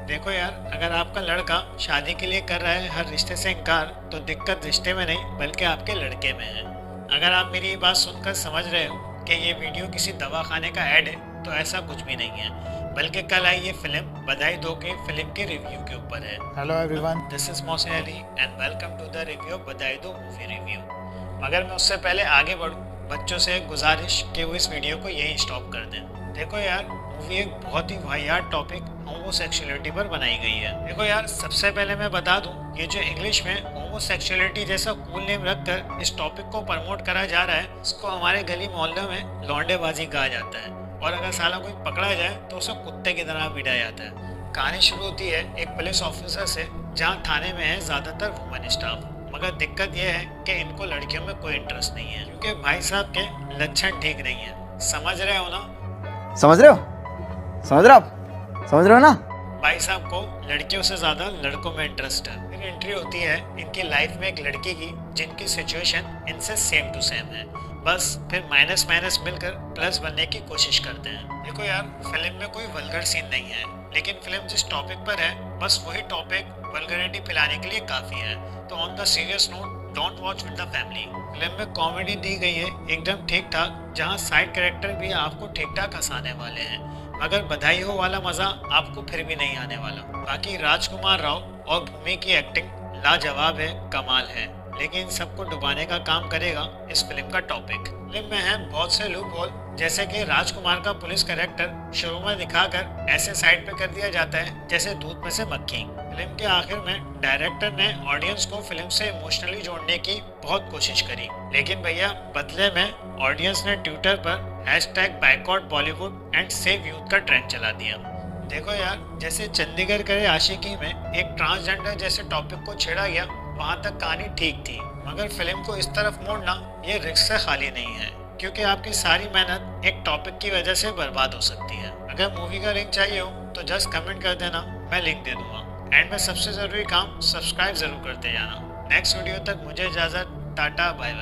देखो यार, अगर आपका लड़का शादी के लिए कर रहा है हर रिश्ते से इनकार, तो दिक्कत रिश्ते में नहीं बल्कि आपके लड़के में है। अगर आप मेरी ये बात सुनकर समझ रहे हो कि ये वीडियो किसी दवाखाने का ऐड है, तो ऐसा कुछ भी नहीं है, बल्कि कल आई ये फिल्म बधाई दो के फिल्म के रिव्यू के ऊपर है। Hello everyone. This is Mohsin Ali and welcome to the review of Badhaai Do movie review. मगर मैं उससे पहले आगे बढ़ूँ, बच्चों से एक गुजारिश कि वो इस वीडियो को यहीं स्टॉप कर दें। देखो यार, मूवी एक बहुत ही वाहियात टॉपिक होमोसेक्सुअलिटी पर बनाई गई है। देखो यार, सबसे पहले मैं बता दूं, ये जो इंग्लिश में होमोसेक्सुअलिटी जैसा कूल नेम रखकर इस टॉपिक को प्रमोट करा जा रहा है, इसको हमारे गली मोहल्ले में लौंडेबाजी कहा जाता है। और अगर साला कोई पकड़ा जाए तो उसे कुत्ते की तरह पीटा जाता है। कहानी शुरू होती है एक पुलिस ऑफिसर से, जहाँ थाने में है ज्यादातर वुमेन स्टाफ। मगर दिक्कत यह है कि इनको लड़कियों में कोई इंटरेस्ट नहीं है, क्योंकि भाई साहब के लक्षण ठीक नहीं है। समझ रहे हो ना? समझ रहे हो? समझ रहे हो ना? भाई साहब को लड़कियों से ज्यादा लड़कों में इंटरेस्ट है। फिर एंट्री होती है इनकी लाइफ में एक लड़की की, जिनकी सिचुएशन इनसे सेम टू सेम है। बस फिर माइनस माइनस मिलकर प्लस बनने की कोशिश करते हैं। देखो यार, फिल्म में कोई वल्गर सीन नहीं है, लेकिन फिल्म जिस टॉपिक पर है, बस वही टॉपिक वल्गरिटी फैलाने के लिए काफी है। तो on the serious note, don't watch with the family. Film में कॉमेडी दी गई है एकदम ठीक ठाक, जहाँ साइड कैरेक्टर भी आपको ठीक ठाक हंसाने वाले हैं। मगर बधाई हो वाला मजा आपको फिर भी नहीं आने वाला। बाकी राजकुमार राव और भूमि की एक्टिंग लाजवाब है, कमाल है। लेकिन सबको डुबाने का काम करेगा इस फिल्म का टॉपिक। फिल्म में है बहुत से लूप होल, जैसे कि राजकुमार का पुलिस कैरेक्टर शुरू में दिखाकर ऐसे साइड पे कर दिया जाता है जैसे दूध में से मक्खी। फिल्म के आखिर में डायरेक्टर ने ऑडियंस को फिल्म से इमोशनली जोड़ने की बहुत कोशिश करी, लेकिन भैया बदले में ऑडियंस ने ट्विटर पर #boycott Bollywood and save youth का ट्रेंड चला दिया। देखो यार, जैसे चंडीगढ़ करे आशिकी में एक ट्रांसजेंडर जैसे टॉपिक को छेड़ा गया, वहाँ तक कहानी ठीक थी। मगर फिल्म को इस तरफ मोड़ना ये रिस्क से खाली नहीं है, क्योंकि आपकी सारी मेहनत एक टॉपिक की वजह से बर्बाद हो सकती है। अगर मूवी का लिंक चाहिए हो तो जस्ट कमेंट कर देना, मैं लिंक दे दूंगा। एंड में सबसे जरूरी काम, सब्सक्राइब जरूर करते जाना। नेक्स्ट वीडियो तक मुझे इजाजत, टाटा बाय बाय।